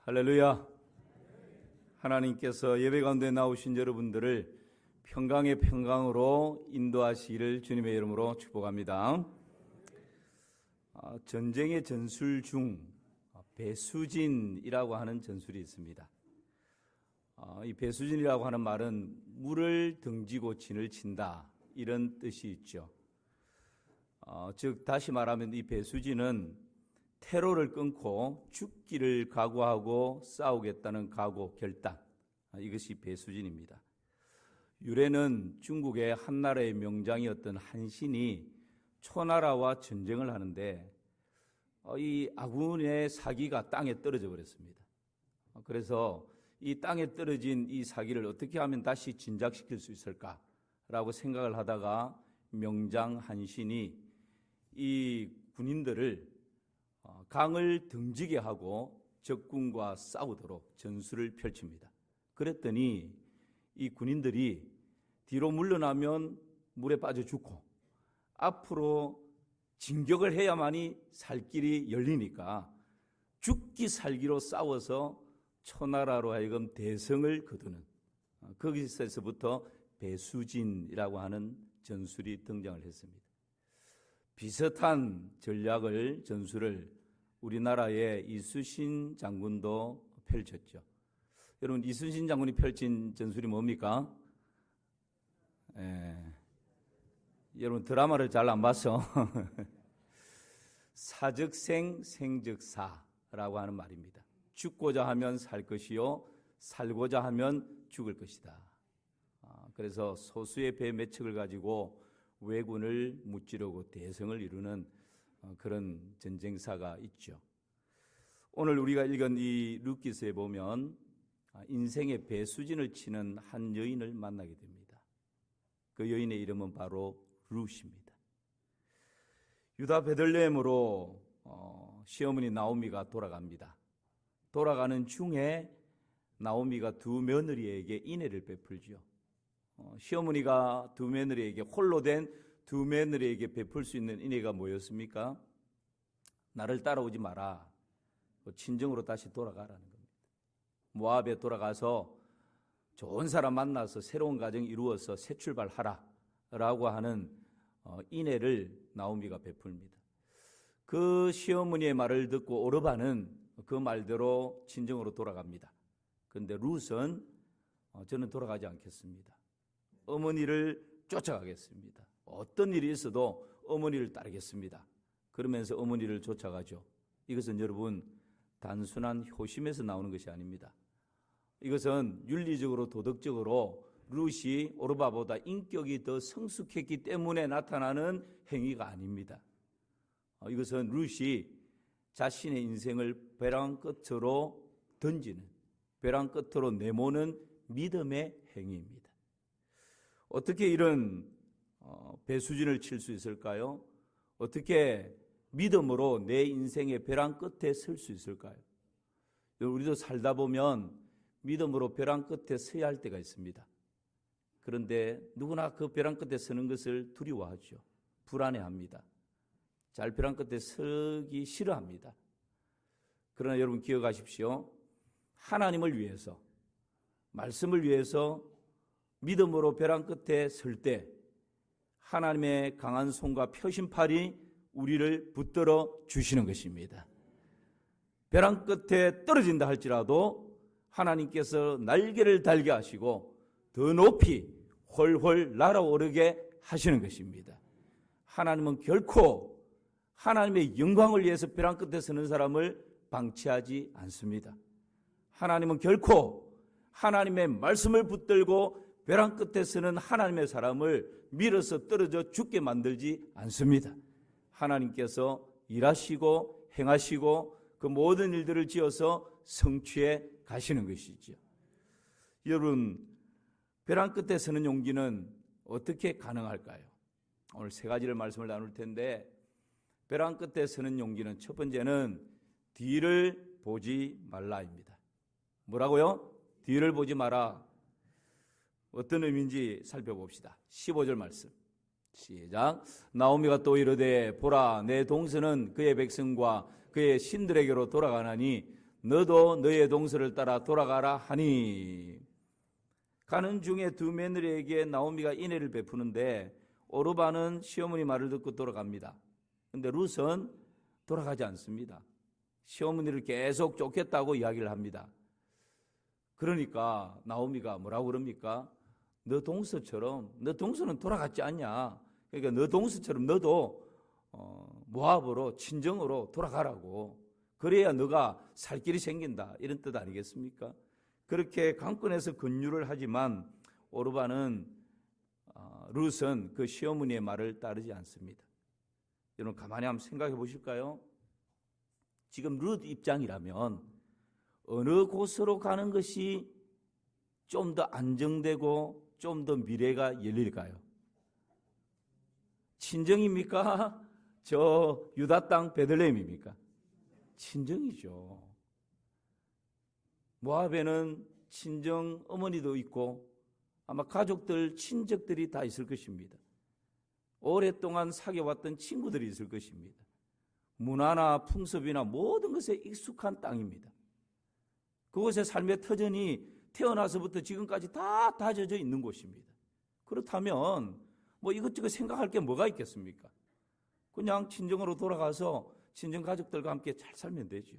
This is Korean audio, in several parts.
할렐루야. 하나님께서 예배 가운데 나오신 여러분들을 평강의 평강으로 인도하시기를 주님의 이름으로 축복합니다. 전쟁의 전술 중 배수진이라고 하는 전술이 있습니다. 이 배수진이라고 하는 말은 물을 등지고 진을 친다, 이런 뜻이 있죠. 즉 다시 말하면 이 배수진은 테러를 끊고 죽기를 각오하고 싸우겠다는 각오, 결단, 이것이 배수진입니다. 유래는 중국의 한나라의 명장이었던 한신이 초나라와 전쟁을 하는데 이 아군의 사기가 땅에 떨어져 버렸습니다. 그래서 이 땅에 떨어진 이 사기를 어떻게 하면 다시 진작시킬 수 있을까라고 생각을 하다가 명장 한신이 이 군인들을 강을 등지게 하고 적군과 싸우도록 전술을 펼칩니다. 그랬더니 이 군인들이 뒤로 물러나면 물에 빠져 죽고 앞으로 진격을 해야만이 살 길이 열리니까 죽기 살기로 싸워서 초나라로 하여금 대성을 거두는, 거기서부터 배수진이라고 하는 전술이 등장을 했습니다. 비슷한 전술을 우리나라의 이순신 장군도 펼쳤죠. 여러분, 이순신 장군이 펼친 전술이 뭡니까? 여러분 드라마를 잘 안 봐서 사즉생 생즉사라고 하는 말입니다. 죽고자 하면 살 것이요 살고자 하면 죽을 것이다. 그래서 소수의 배 몇 척을 가지고 왜군을 무찌르고 대성을 이루는 그런 전쟁사가 있죠. 오늘 우리가 읽은 이 룻기서에 보면 인생의 배수진을 치는 한 여인을 만나게 됩니다. 그 여인의 이름은 바로 룻입니다. 유다 베들레헴으로 시어머니 나오미가 돌아갑니다. 돌아가는 중에 나오미가 두 며느리에게 인애를 베풀죠. 시어머니가 두 며느리에게, 홀로 된 두 며느리에게 베풀 수 있는 인애가 뭐였습니까? 나를 따라오지 마라, 친정으로 다시 돌아가라는 겁니다. 모압에 돌아가서 좋은 사람 만나서 새로운 가정 이루어서 새 출발하라 라고 하는 인애를 나오미가 베풉니다. 그 시어머니의 말을 듣고 오르바는 그 말대로 친정으로 돌아갑니다. 그런데 룻은 저는 돌아가지 않겠습니다. 어머니를 쫓아가겠습니다. 어떤 일이 있어도 어머니를 따르겠습니다. 그러면서 어머니를 쫓아가죠. 이것은 여러분 단순한 효심에서 나오는 것이 아닙니다. 이것은 윤리적으로 도덕적으로 룻이 오르바보다 인격이 더 성숙했기 때문에 나타나는 행위가 아닙니다. 이것은 룻이 자신의 인생을 벼랑 끝으로 던지는, 벼랑 끝으로 내모는 믿음의 행위입니다. 어떻게 이런 배수진을 칠 수 있을까요? 어떻게 믿음으로 내 인생의 벼랑 끝에 설 수 있을까요? 우리도 살다 보면 믿음으로 벼랑 끝에 서야 할 때가 있습니다. 그런데 누구나 그 벼랑 끝에 서는 것을 두려워하죠. 불안해합니다. 잘 벼랑 끝에 서기 싫어합니다. 그러나 여러분 기억하십시오. 하나님을 위해서, 말씀을 위해서 믿음으로 벼랑 끝에 설 때 하나님의 강한 손과 표심팔이 우리를 붙들어 주시는 것입니다. 벼랑 끝에 떨어진다 할지라도 하나님께서 날개를 달게 하시고 더 높이 훨훨 날아오르게 하시는 것입니다. 하나님은 결코 하나님의 영광을 위해서 벼랑 끝에 서는 사람을 방치하지 않습니다. 하나님은 결코 하나님의 말씀을 붙들고 벼랑 끝에 서는 하나님의 사람을 밀어서 떨어져 죽게 만들지 않습니다. 하나님께서 일하시고 행하시고 그 모든 일들을 지어서 성취해 가시는 것이죠. 여러분, 벼랑 끝에 서는 용기는 어떻게 가능할까요? 오늘 세 가지를 말씀을 나눌 텐데, 벼랑 끝에 서는 용기는 첫 번째는 뒤를 보지 말라입니다. 뭐라고요? 뒤를 보지 마라. 어떤 의미인지 살펴봅시다. 15절 말씀. 시작. 나오미가 또 이르되 보라 내 동서는 그의 백성과 그의 신들에게로 돌아가나니 너도 너의 동서를 따라 돌아가라 하니. 가는 중에 두 며느리에게 나오미가 인애를 베푸는데 오르바는 시어머니 말을 듣고 돌아갑니다. 근데 룻은 돌아가지 않습니다. 시어머니를 계속 쫓겠다고 이야기를 합니다. 그러니까 나오미가 뭐라고 그럽니까? 너 동서처럼, 너 동서는 돌아갔지 않냐? 그러니까 너 동서처럼 너도 모압으로 친정으로 돌아가라고. 그래야 너가 살 길이 생긴다, 이런 뜻 아니겠습니까? 그렇게 강권해서 권유를 하지만 오르바는 룻은 그 시어머니의 말을 따르지 않습니다. 여러분 가만히 한번 생각해 보실까요? 지금 룻 입장이라면 어느 곳으로 가는 것이 좀 더 안정되고 좀 더 미래가 열릴까요? 친정입니까? 저 유다 땅 베들레헴입니까? 친정이죠. 모압에는 친정 어머니도 있고 아마 가족들, 친척들이 다 있을 것입니다. 오랫동안 사귀어왔던 친구들이 있을 것입니다. 문화나 풍습이나 모든 것에 익숙한 땅입니다. 그곳의 삶의 터전이 태어나서부터 지금까지 다 다져져 있는 곳입니다. 그렇다면 뭐 이것저것 생각할 게 뭐가 있겠습니까? 그냥 친정으로 돌아가서 친정 가족들과 함께 잘 살면 되죠.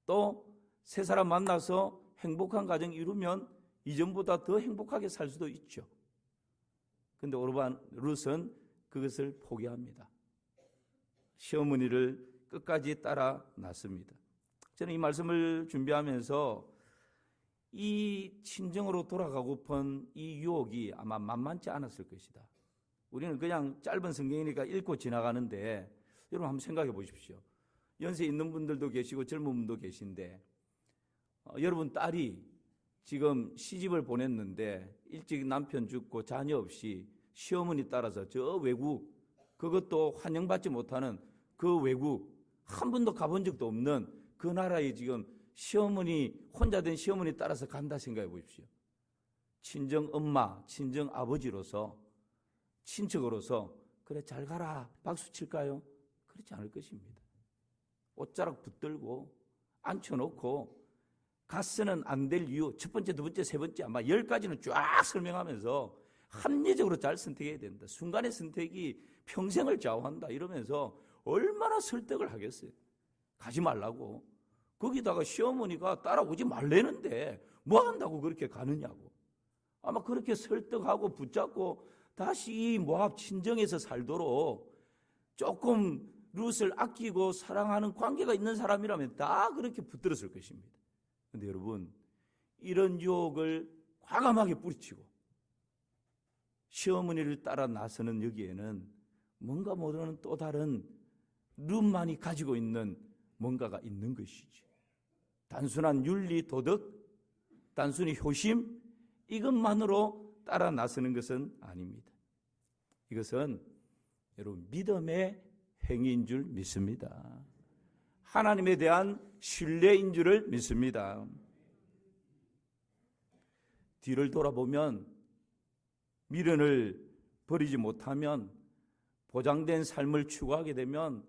또 새 사람 만나서 행복한 가정 이루면 이전보다 더 행복하게 살 수도 있죠. 그런데 룻은 그것을 포기합니다. 시어머니를 끝까지 따라 났습니다. 저는 이 말씀을 준비하면서 이 친정으로 돌아가고픈 이 유혹이 아마 만만치 않았을 것이다. 우리는 그냥 짧은 성경이니까 읽고 지나가는데 여러분 한번 생각해 보십시오. 연세 있는 분들도 계시고 젊은 분도 계신데 여러분 딸이 지금 시집을 보냈는데 일찍 남편 죽고 자녀 없이 시어머니 따라서 저 외국, 그것도 환영받지 못하는 그 외국, 한 번도 가본 적도 없는 그 나라에 지금 시어머니, 혼자 된 시어머니 따라서 간다 생각해 보십시오. 친정 엄마, 친정 아버지로서, 친척으로서 그래 잘 가라 박수 칠까요? 그렇지 않을 것입니다. 옷자락 붙들고 앉혀놓고 갔으면 안 될 이유 첫 번째, 두 번째, 세 번째 아마 10가지는 쫙 설명하면서 합리적으로 잘 선택해야 된다. 순간의 선택이 평생을 좌우한다 이러면서 얼마나 설득을 하겠어요. 가지 말라고. 거기다가 시어머니가 따라오지 말라는데 뭐 한다고 그렇게 가느냐고. 아마 그렇게 설득하고 붙잡고 다시 이 모압 친정에서 살도록 조금 룻을 아끼고 사랑하는 관계가 있는 사람이라면 다 그렇게 붙들었을 것입니다. 그런데 여러분 이런 유혹을 과감하게 뿌리치고 시어머니를 따라 나서는 여기에는 뭔가 모르는 또 다른 룻만이 가지고 있는 뭔가가 있는 것이죠. 단순한 윤리, 도덕, 단순히 효심 이것만으로 따라 나서는 것은 아닙니다. 이것은 여러분 믿음의 행위인 줄 믿습니다. 하나님에 대한 신뢰인 줄을 믿습니다. 뒤를 돌아보면 미련을 버리지 못하면 보장된 삶을 추구하게 되면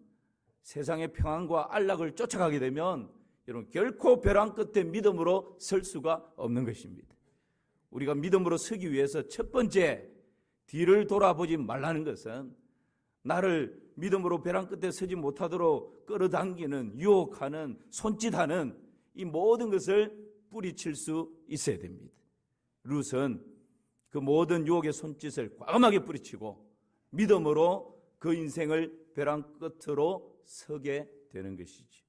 세상의 평안과 안락을 쫓아가게 되면 여러분 결코 벼랑 끝에 믿음으로 설 수가 없는 것입니다. 우리가 믿음으로 서기 위해서 첫 번째 뒤를 돌아보지 말라는 것은 나를 믿음으로 벼랑 끝에 서지 못하도록 끌어당기는 유혹하는 손짓하는 이 모든 것을 뿌리칠 수 있어야 됩니다. 룻은 그 모든 유혹의 손짓을 과감하게 뿌리치고 믿음으로 그 인생을 벼랑 끝으로 서게 되는 것이죠.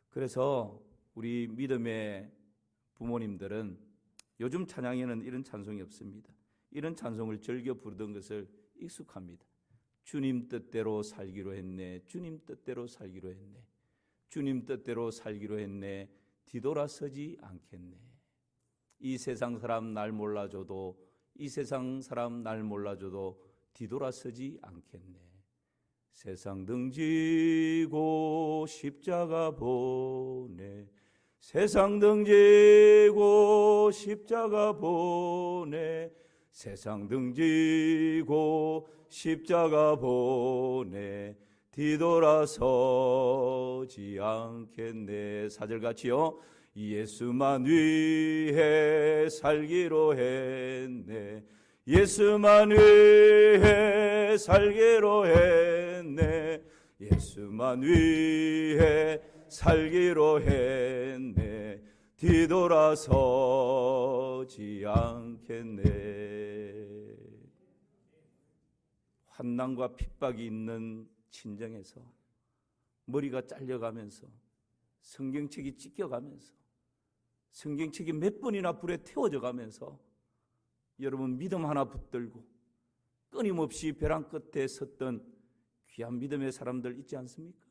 그래서 우리 믿음의 부모님들은 요즘 찬양에는 이런 찬송이 없습니다. 이런 찬송을 즐겨 부르던 것을 익숙합니다. 주님 뜻대로 살기로 했네. 주님 뜻대로 살기로 했네. 주님 뜻대로 살기로 했네. 뒤돌아서지 않겠네. 이 세상 사람 날 몰라줘도 이 세상 사람 날 몰라줘도 뒤돌아서지 않겠네. 세상 등지고 십자가 보내. 세상 등지고 십자가 보내. 세상 등지고 십자가 보내. 뒤돌아서지 않겠네. 4절 같이요. 예수만 위해 살기로 했네. 예수만 위해 살기로 했네. 예수만 위해 살기로 했네. 뒤돌아서지 않겠네. 환난과 핍박이 있는 친정에서 머리가 잘려가면서 성경책이 찢겨가면서 성경책이 몇 번이나 불에 태워져 가면서 여러분 믿음 하나 붙들고 끊임없이 벼랑 끝에 섰던 귀한 믿음의 사람들 있지 않습니까?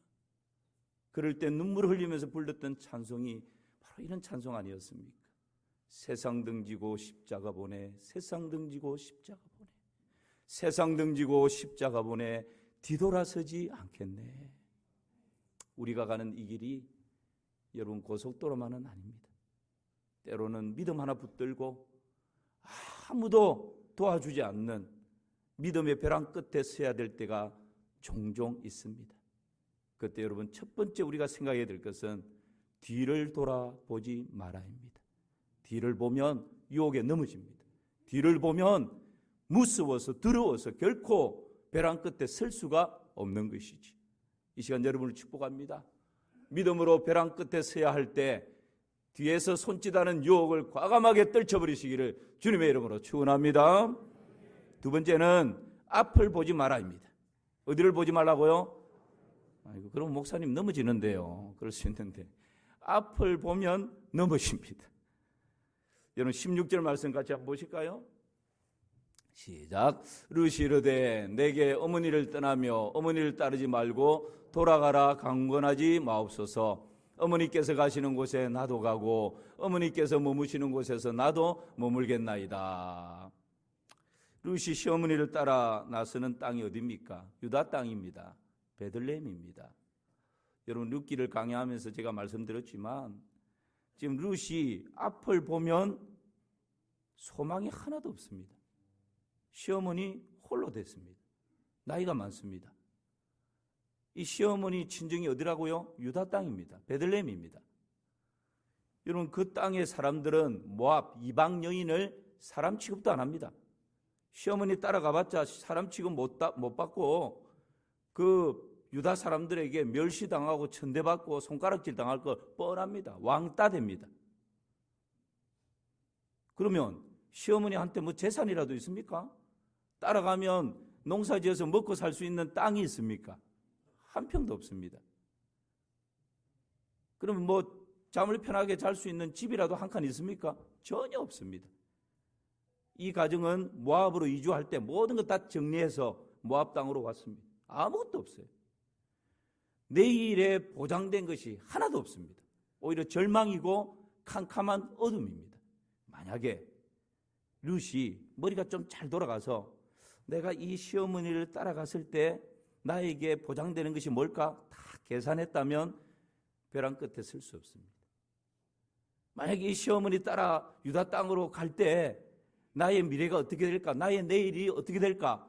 그럴 때 눈물을 흘리면서 불렀던 찬송이 바로 이런 찬송 아니었습니까? 세상 등지고 십자가 보내, 세상 등지고 십자가 보내, 세상 등지고 십자가 보내, 뒤돌아서지 않겠네. 우리가 가는 이 길이 여러분 고속도로만은 아닙니다. 때로는 믿음 하나 붙들고 아무도 도와주지 않는 믿음의 벼랑 끝에 서야 될 때가 종종 있습니다. 그때 여러분 첫 번째 우리가 생각해야 될 것은 뒤를 돌아보지 말아야입니다. 뒤를 보면 유혹에 넘어집니다. 뒤를 보면 무서워서 더러워서 결코 벼랑 끝에 설 수가 없는 것이지. 이 시간 여러분을 축복합니다. 믿음으로 벼랑 끝에 서야 할 때 뒤에서 손짓하는 유혹을 과감하게 떨쳐버리시기를 주님의 이름으로 축원합니다. 두 번째는 앞을 보지 말아입니다. 어디를 보지 말라고요? 아이고, 그럼 목사님 넘어지는데요. 그럴 수 있는데 앞을 보면 넘어집니다. 여러분 16절 말씀 같이 한번 보실까요? 시작. 룻이 이르되 내게 어머니를 떠나며 어머니를 따르지 말고 돌아가라 강권하지 마옵소서. 어머니께서 가시는 곳에 나도 가고 어머니께서 머무시는 곳에서 나도 머물겠나이다. 룻이 시어머니를 따라 나서는 땅이 어디입니까? 유다 땅입니다. 베들레헴입니다. 여러분 룻기를 강의하면서 제가 말씀드렸지만 지금 룻이 앞을 보면 소망이 하나도 없습니다. 시어머니 홀로 됐습니다. 나이가 많습니다. 이 시어머니 친정이 어디라고요? 유다 땅입니다. 베들레헴입니다. 여러분 그 땅의 사람들은 모압 이방 여인을 사람 취급도 안 합니다. 시어머니 따라가봤자 사람 취급 못 받고 그 유다 사람들에게 멸시당하고 천대받고 손가락질 당할 거 뻔합니다. 왕따 됩니다. 그러면 시어머니한테 뭐 재산이라도 있습니까? 따라가면 농사지어서 먹고 살 수 있는 땅이 있습니까? 한 평도 없습니다. 그러면 뭐 잠을 편하게 잘 수 있는 집이라도 한 칸 있습니까? 전혀 없습니다. 이 가정은 모압으로 이주할 때 모든 것 다 정리해서 모압 땅으로 왔습니다. 아무것도 없어요. 내일에 보장된 것이 하나도 없습니다. 오히려 절망이고 캄캄한 어둠입니다. 만약에 룻이 머리가 좀 잘 돌아가서 내가 이 시어머니를 따라갔을 때 나에게 보장되는 것이 뭘까? 다 계산했다면 벼랑 끝에 설 수 없습니다. 만약에 이 시어머니 따라 유다 땅으로 갈 때 나의 미래가 어떻게 될까? 나의 내일이 어떻게 될까?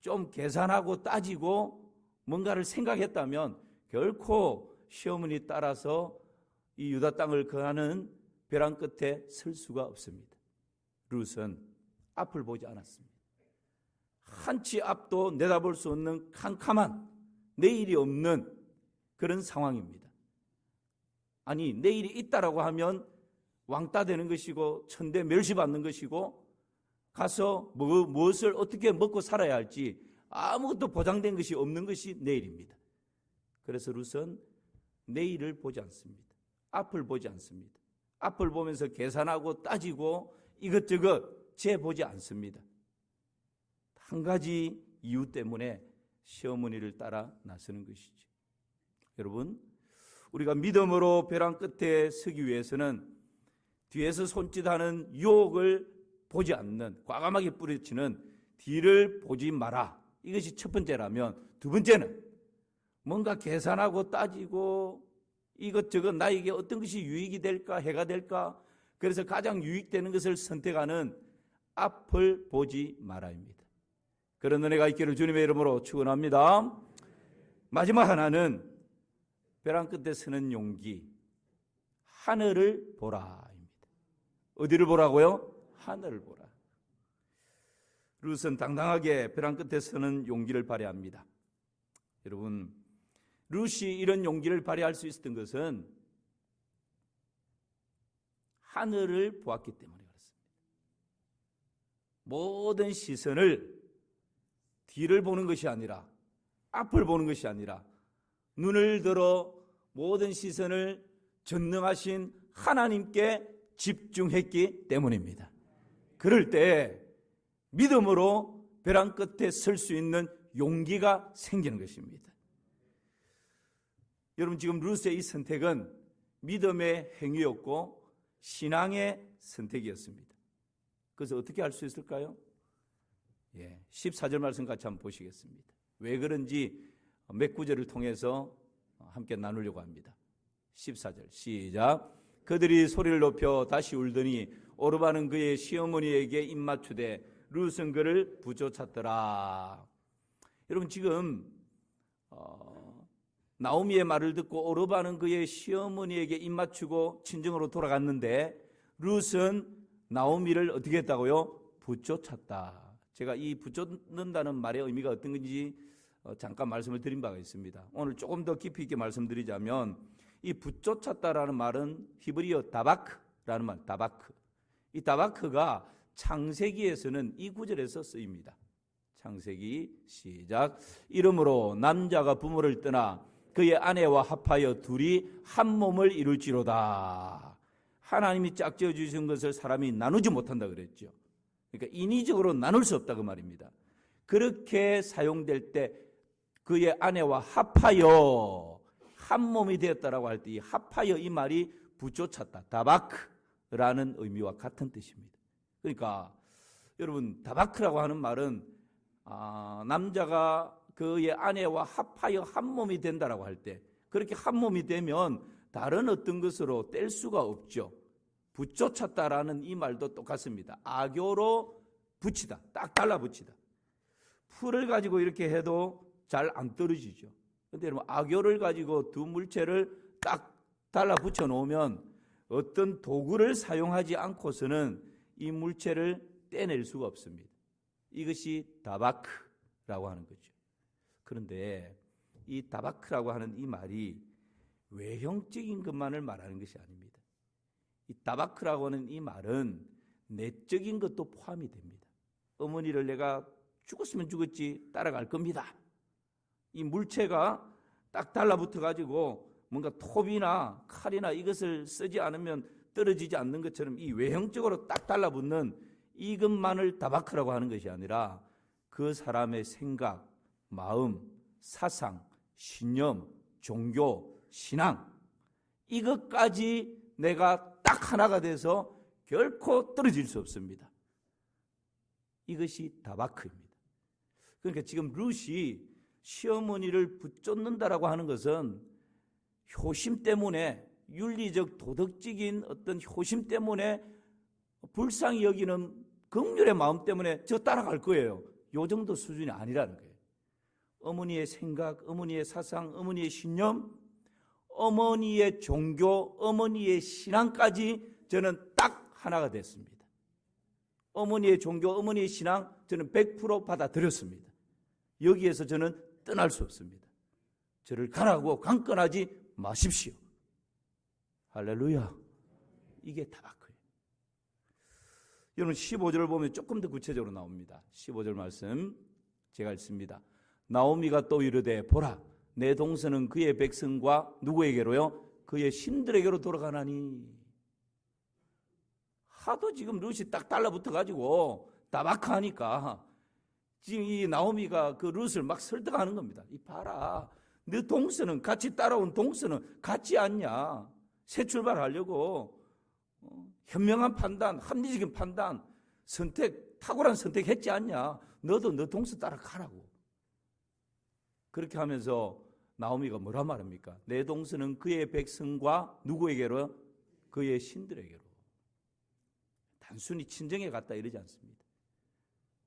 좀 계산하고 따지고 뭔가를 생각했다면 결코 시어머니 따라서 이 유다 땅을 거하는 벼랑 끝에 설 수가 없습니다. 룻은 앞을 보지 않았습니다. 한치 앞도 내다볼 수 없는 캄캄한 내일이 없는 그런 상황입니다. 아니 내일이 있다라고 하면 왕따 되는 것이고 천대 멸시받는 것이고 가서 무엇을 어떻게 먹고 살아야 할지 아무것도 보장된 것이 없는 것이 내일입니다. 그래서 룻은 내일을 보지 않습니다. 앞을 보지 않습니다. 앞을 보면서 계산하고 따지고 이것저것 재보지 않습니다. 한 가지 이유 때문에 시어머니를 따라 나서는 것이죠. 여러분, 우리가 믿음으로 벼랑 끝에 서기 위해서는 뒤에서 손짓하는 유혹을 보지 않는, 과감하게 뿌리치는 뒤를 보지 마라. 이것이 첫 번째라면, 두 번째는 뭔가 계산하고 따지고 이것저것 나에게 어떤 것이 유익이 될까, 해가 될까, 그래서 가장 유익되는 것을 선택하는 앞을 보지 말아입니다. 그런 은혜가 있기를 주님의 이름으로 축원합니다. 마지막 하나는 벼랑 끝에 서는 용기, 하늘을 보라입니다. 어디를 보라고요? 하늘을 보라. 룻은 당당하게 벼랑 끝에 서는 용기를 발휘합니다. 여러분, 룻이 이런 용기를 발휘할 수 있었던 것은 하늘을 보았기 때문에 그렇습니다. 모든 시선을 뒤를 보는 것이 아니라, 앞을 보는 것이 아니라 눈을 들어 모든 시선을 전능하신 하나님께 집중했기 때문입니다. 그럴 때 믿음으로 벼랑 끝에 설 수 있는 용기가 생기는 것입니다. 여러분, 지금 룻의 이 선택은 믿음의 행위였고 신앙의 선택이었습니다. 그래서 어떻게 할 수 있을까요? 14절 말씀 같이 한번 보시겠습니다. 왜 그런지 몇 구절을 통해서 함께 나누려고 합니다. 14절 시작. 그들이 소리를 높여 다시 울더니 오르바는 그의 시어머니에게 입맞추되 룻은 그를 부조찼더라. 여러분, 지금 나오미의 말을 듣고 오르바는 그의 시어머니에게 입맞추고 친정으로 돌아갔는데 룻은 나오미를 어떻게 했다고요? 부조찼다. 제가 이 부조는다는 말의 의미가 어떤 건지 잠깐 말씀을 드린 바가 있습니다. 오늘 조금 더 깊이 있게 말씀드리자면 이 부조찼다라는 말은 히브리어 다바크라는 말, 다바크. 이 다바크가 창세기에서는 이 구절에서 쓰입니다. 창세기 시작. 이러므로 남자가 부모를 떠나 그의 아내와 합하여 둘이 한 몸을 이룰지로다. 하나님이 짝지어 주신 것을 사람이 나누지 못한다 그랬죠. 그러니까 인위적으로 나눌 수 없다 그 말입니다. 그렇게 사용될 때 그의 아내와 합하여 한 몸이 되었다라고 할 때 이 합하여 이 말이 부조찼다, 다바크라는 의미와 같은 뜻입니다. 그러니까 여러분, 다바크라고 하는 말은 남자가 그의 아내와 합하여 한 몸이 된다라고 할 때 그렇게 한 몸이 되면 다른 어떤 것으로 뗄 수가 없죠. 부조찼다라는 이 말도 똑같습니다. 악교로 붙이다, 딱 달라붙이다. 풀을 가지고 이렇게 해도 잘 안 떨어지죠. 그런데 여러분, 악교를 가지고 두 물체를 딱 달라붙여 놓으면 어떤 도구를 사용하지 않고서는 이 물체를 떼낼 수가 없습니다. 이것이 다바크라고 하는 거죠. 그런데 이 다바크라고 하는 이 말이 외형적인 것만을 말하는 것이 아닙니다. 이 다바크라고 하는 이 말은 내적인 것도 포함이 됩니다. 어머니를 내가 죽었으면 죽었지 따라갈 겁니다. 이 물체가 딱 달라붙어 가지고 뭔가 톱이나 칼이나 이것을 쓰지 않으면 떨어지지 않는 것처럼 이 외형적으로 딱 달라붙는 이것만을 다바크라고 하는 것이 아니라 그 사람의 생각, 마음, 사상, 신념, 종교, 신앙, 이것까지 내가 딱 하나가 돼서 결코 떨어질 수 없습니다. 이것이 다바크입니다. 그러니까 지금 룻이 시어머니를 붙잡는다라고 하는 것은 효심 때문에, 윤리적 도덕적인 어떤 효심 때문에 불쌍히 여기는 긍휼의 마음 때문에 저 따라갈 거예요. 요 정도 수준이 아니라는 거예요. 어머니의 생각, 어머니의 사상, 어머니의 신념, 어머니의 종교, 어머니의 신앙까지 저는 딱 하나가 됐습니다. 어머니의 종교, 어머니의 신앙 저는 100% 받아들였습니다. 여기에서 저는 떠날 수 없습니다. 저를 가라고 강권하지 마십시오. 할렐루야. 이게 다바크예요. 여러분, 15절을 보면 조금 더 구체적으로 나옵니다. 15절 말씀 제가 읽습니다. 나오미가 또 이르되 보라, 내 동서는 그의 백성과 누구에게로요? 그의 신들에게로 돌아가나니. 하도 지금 룻이 딱 달라붙어 가지고 다바크하니까 지금 이 나오미가 그 룻을 막 설득하는 겁니다. 이 봐라, 너 동서는, 같이 따라온 동서는 같지 않냐? 새 출발하려고 현명한 판단, 합리적인 판단, 선택, 탁월한 선택했지 않냐? 너도 너 동서 따라가라고. 그렇게 하면서 나오미가 뭐라 말합니까? 내 동서는 그의 백성과 누구에게로? 그의 신들에게로. 단순히 친정에 갔다 이러지 않습니다.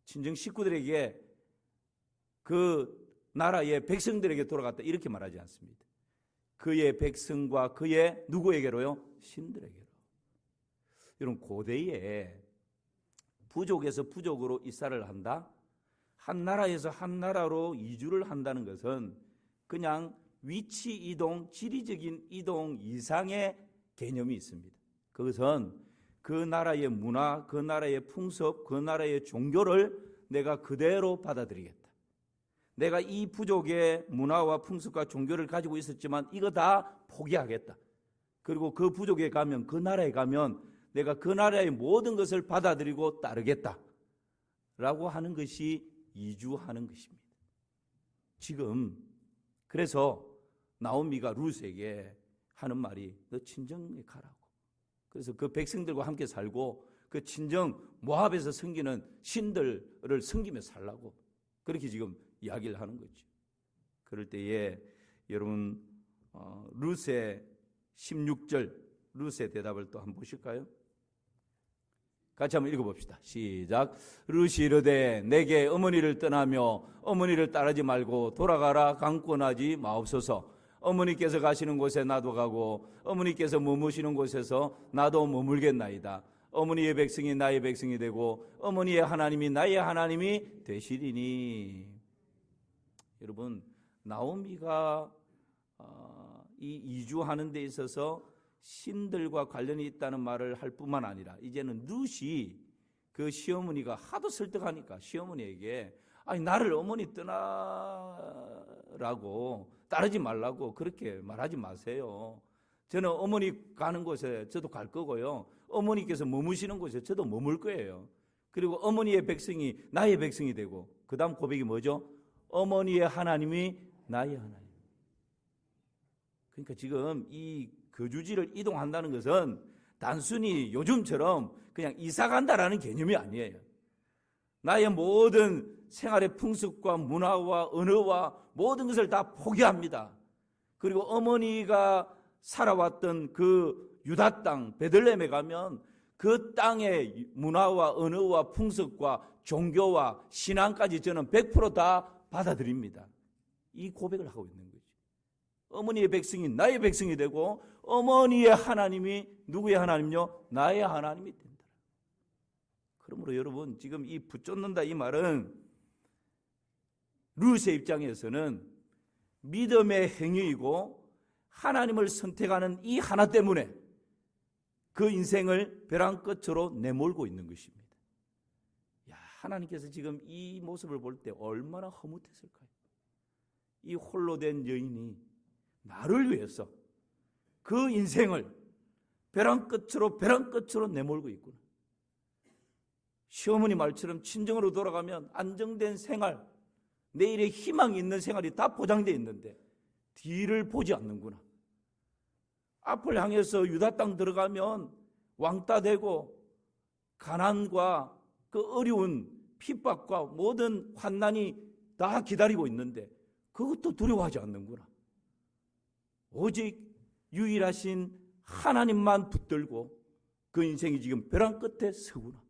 친정 식구들에게 그 나라의 백성들에게 돌아갔다 이렇게 말하지 않습니다. 그의 백성과 그의 누구에게로요? 신들에게로. 여러분, 고대에 부족에서 부족으로 이사를 한다? 한 나라에서 한 나라로 이주를 한다는 것은 그냥 위치 이동, 지리적인 이동 이상의 개념이 있습니다. 그것은 그 나라의 문화, 그 나라의 풍습, 그 나라의 종교를 내가 그대로 받아들이겠다. 내가 이 부족의 문화와 풍습과 종교를 가지고 있었지만 이거 다 포기하겠다. 그리고 그 부족에 가면, 그 나라에 가면 내가 그 나라의 모든 것을 받아들이고 따르겠다 라고 하는 것이 이주하는 것입니다. 지금 그래서 나오미가 룻에게 하는 말이 너 친정에 가라고. 그래서 그 백성들과 함께 살고 그 친정 모압에서 섬기는 신들을 섬기며 살라고 그렇게 지금 이야기를 하는 거죠. 그럴 때에 여러분 룻의 16절 룻의 대답을 또 한번 보실까요? 같이 한번 읽어봅시다. 시작. 룻이 이르되 내게 어머니를 떠나며 어머니를 따르지 말고 돌아가라 강권하지 마옵소서. 어머니께서 가시는 곳에 나도 가고 어머니께서 머무시는 곳에서 나도 머물겠나이다. 어머니의 백성이 나의 백성이 되고 어머니의 하나님이 나의 하나님이 되시리니. 여러분, 나오미가 이 이주하는 데 있어서 신들과 관련이 있다는 말을 할 뿐만 아니라 이제는 룻이 그 시어머니가 하도 설득하니까 시어머니에게 아니 나를 어머니 떠나라고 따르지 말라고 그렇게 말하지 마세요. 저는 어머니 가는 곳에 저도 갈 거고요. 어머니께서 머무시는 곳에 저도 머물 거예요. 그리고 어머니의 백성이 나의 백성이 되고 그 다음 고백이 뭐죠? 어머니의 하나님이 나의 하나님. 그러니까 지금 이 거주지를 이동한다는 것은 단순히 요즘처럼 그냥 이사 간다라는 개념이 아니에요. 나의 모든 생활의 풍습과 문화와 언어와 모든 것을 다 포기합니다. 그리고 어머니가 살아왔던 그 유다 땅 베들레헴에 가면 그 땅의 문화와 언어와 풍습과 종교와 신앙까지 저는 100% 다 받아들입니다. 이 고백을 하고 있는 거죠. 어머니의 백성이 나의 백성이 되고 어머니의 하나님이 누구의 하나님요? 나의 하나님이 된다. 그러므로 여러분 지금 이 붙잡는다 이 말은 룻의 입장에서는 믿음의 행위이고 하나님을 선택하는 이 하나 때문에 그 인생을 벼랑 끝으로 내몰고 있는 것입니다. 야, 하나님께서 지금 이 모습을 볼 때 얼마나 허무했을까요? 이 홀로 된 여인이 나를 위해서 그 인생을 벼랑 끝으로 내몰고 있구나. 시어머니 말처럼 친정으로 돌아가면 안정된 생활, 내일의 희망이 있는 생활이 다 보장되어 있는데 뒤를 보지 않는구나. 앞을 향해서 유다 땅 들어가면 왕따 되고 가난과 그 어려운 핍박과 모든 환난이 다 기다리고 있는데 그것도 두려워하지 않는구나. 오직 유일하신 하나님만 붙들고 그 인생이 지금 벼랑 끝에 서구나.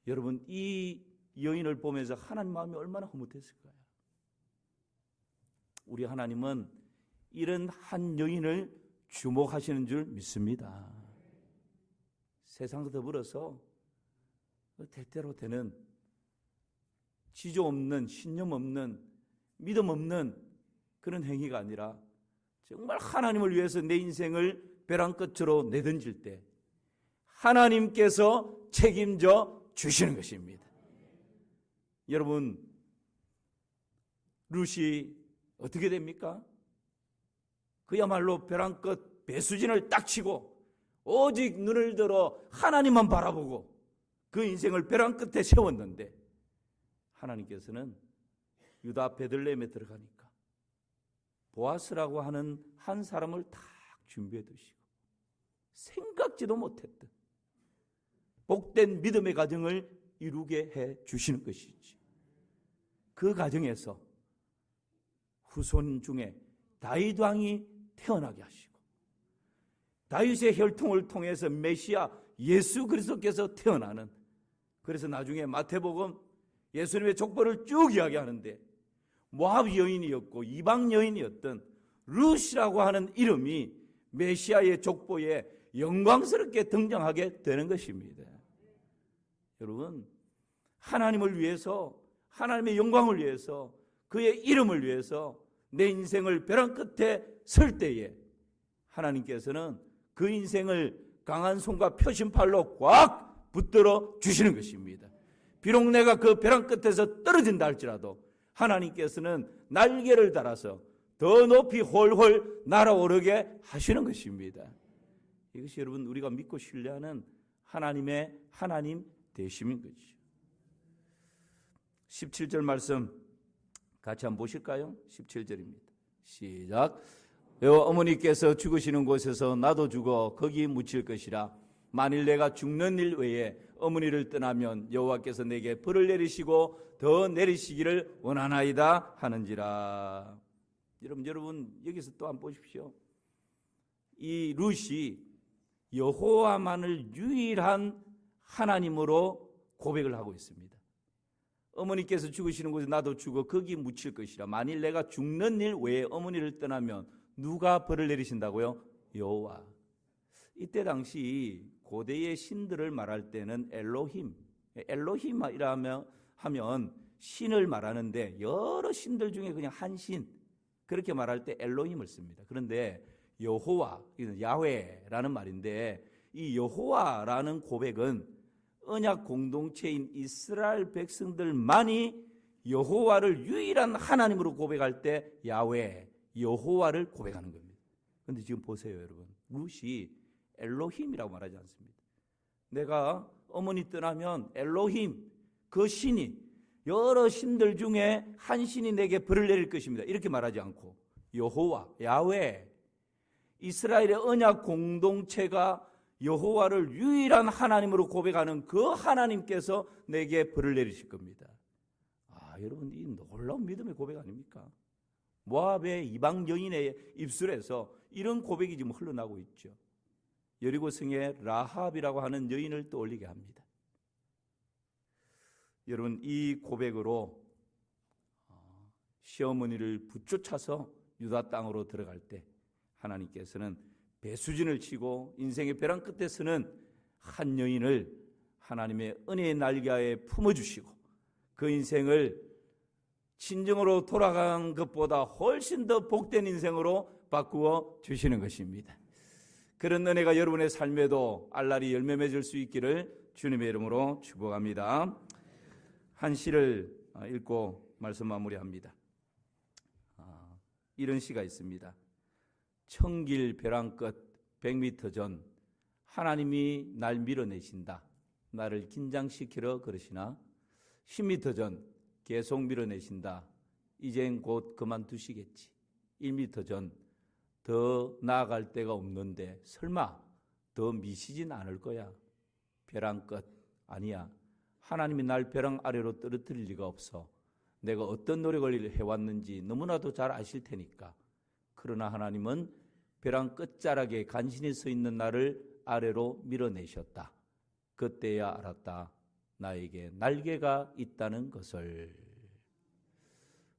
여러분 이 여인을 보면서 하나님 마음이 얼마나 흐뭇했을까요? 우리 하나님은 이런 한 여인을 주목하시는 줄 믿습니다. 세상과 더불어서 대때로 되는 지조 없는 신념 없는 믿음 없는 그런 행위가 아니라 정말 하나님을 위해서 내 인생을 벼랑 끝으로 내던질 때 하나님께서 책임져 주시는 것입니다. 여러분 룻이 어떻게 됩니까? 그야말로 벼랑 끝 배수진을 딱 치고 오직 눈을 들어 하나님만 바라보고 그 인생을 벼랑 끝에 세웠는데 하나님께서는 유다 베들레헴에 들어가니까 보아스라고 하는 한 사람을 딱 준비해 두시고 생각지도 못했던 복된 믿음의 가정을 이루게 해 주시는 것이지. 그 가정에서 후손 중에 다윗 왕이 태어나게 하시고 다윗의 혈통을 통해서 메시아 예수 그리스도께서 태어나는, 그래서 나중에 마태복음 예수님의 족보를 쭉 이야기하는데 모압 여인이었고 이방 여인이었던 룻이라고 하는 이름이 메시아의 족보에 영광스럽게 등장하게 되는 것입니다. 여러분, 하나님을 위해서, 하나님의 영광을 위해서, 그의 이름을 위해서 내 인생을 벼랑 끝에 설 때에 하나님께서는 그 인생을 강한 손과 표심팔로 꽉 붙들어 주시는 것입니다. 비록 내가 그 벼랑 끝에서 떨어진다 할지라도 하나님께서는 날개를 달아서 더 높이 훨훨 날아오르게 하시는 것입니다. 이것이 여러분 우리가 믿고 신뢰하는 하나님의 하나님 되심인 거죠. 17절 말씀 같이 한번 보실까요? 17절입니다. 시작. 여호와 어머니께서 죽으시는 곳에서 나도 죽어 거기 묻힐 것이라. 만일 내가 죽는 일 외에 어머니를 떠나면 여호와께서 내게 벌을 내리시고 더 내리시기를 원하나이다 하는지라. 여러분 여기서 또 한번 보십시오. 이 룻이 여호와만을 유일한 하나님으로 고백을 하고 있습니다. 어머니께서 죽으시는 곳에 나도 죽어 거기 묻힐 것이라. 만일 내가 죽는 일 외에 어머니를 떠나면 누가 벌을 내리신다고요? 여호와. 이때 당시 고대의 신들을 말할 때는 엘로힘이라 하면 신을 말하는데 여러 신들 중에 그냥 한 신, 그렇게 말할 때 엘로힘을 씁니다. 그런데 여호와, 야훼라는 말인데 이 여호와라는 고백은 언약 공동체인 이스라엘 백성들만이 여호와를 유일한 하나님으로 고백할 때 야훼, 여호와를 고백하는 겁니다. 그런데 지금 보세요, 여러분. 룻이 엘로힘이라고 말하지 않습니다. 내가 어머니 떠나면 엘로힘, 그 신이 여러 신들 중에 한 신이 내게 벌을 내릴 것입니다. 이렇게 말하지 않고 여호와, 야훼, 이스라엘의 언약 공동체가 여호와를 유일한 하나님으로 고백하는 그 하나님께서 내게 벌을 내리실 겁니다. 여러분 이 놀라운 믿음의 고백 아닙니까? 모압의 이방 여인의 입술에서 이런 고백이 지금 흘러나오고 있죠. 여리고 성의 라합이라고 하는 여인을 떠올리게 합니다. 여러분 이 고백으로 시어머니를 붙쫓아서 유다 땅으로 들어갈 때 하나님께서는 배수진을 치고 인생의 벼랑 끝에 서는 한 여인을 하나님의 은혜의 날개에 품어주시고 그 인생을 친정으로 돌아간 것보다 훨씬 더 복된 인생으로 바꾸어 주시는 것입니다. 그런 은혜가 여러분의 삶에도 알랄이 열매 맺을 수 있기를 주님의 이름으로 축복합니다. 한 시를 읽고 말씀 마무리합니다. 이런 시가 있습니다. 청길 벼랑 끝 100m 전 하나님이 날 밀어내신다. 나를 긴장시키러 그러시나 10m 전 계속 밀어내신다. 이젠 곧 그만두시겠지. 1m 전 더 나아갈 데가 없는데 설마 더 미시진 않을 거야. 벼랑 끝 아니야. 하나님이 날 벼랑 아래로 떨어뜨릴 리가 없어. 내가 어떤 노력을 해왔는지 너무나도 잘 아실 테니까. 그러나 하나님은 벼랑 끝자락에 간신히 서 있는 나를 아래로 밀어내셨다. 그때야 알았다. 나에게 날개가 있다는 것을.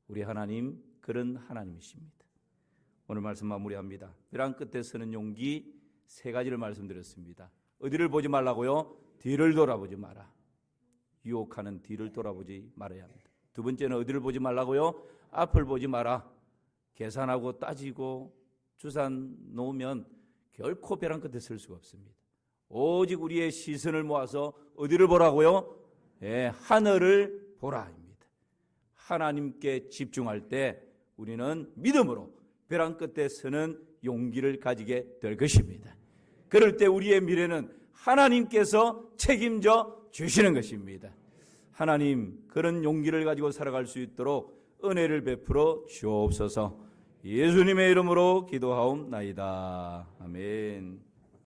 우리 하나님 그런 하나님이십니다. 오늘 말씀 마무리합니다. 벼랑 끝에 서는 용기 세 가지를 말씀드렸습니다. 어디를 보지 말라고요? 뒤를 돌아보지 마라. 유혹하는 뒤를 돌아보지 말아야 합니다. 두 번째는 어디를 보지 말라고요? 앞을 보지 마라. 계산하고 따지고 주산 놓으면 결코 벼랑 끝에 설 수가 없습니다. 오직 우리의 시선을 모아서 어디를 보라고요? 하늘을 보라입니다. 하나님께 집중할 때 우리는 믿음으로 벼랑 끝에 서는 용기를 가지게 될 것입니다. 그럴 때 우리의 미래는 하나님께서 책임져 주시는 것입니다. 하나님 그런 용기를 가지고 살아갈 수 있도록 은혜를 베풀어 주옵소서. 예수님의 이름으로 기도하옵나이다. 아멘.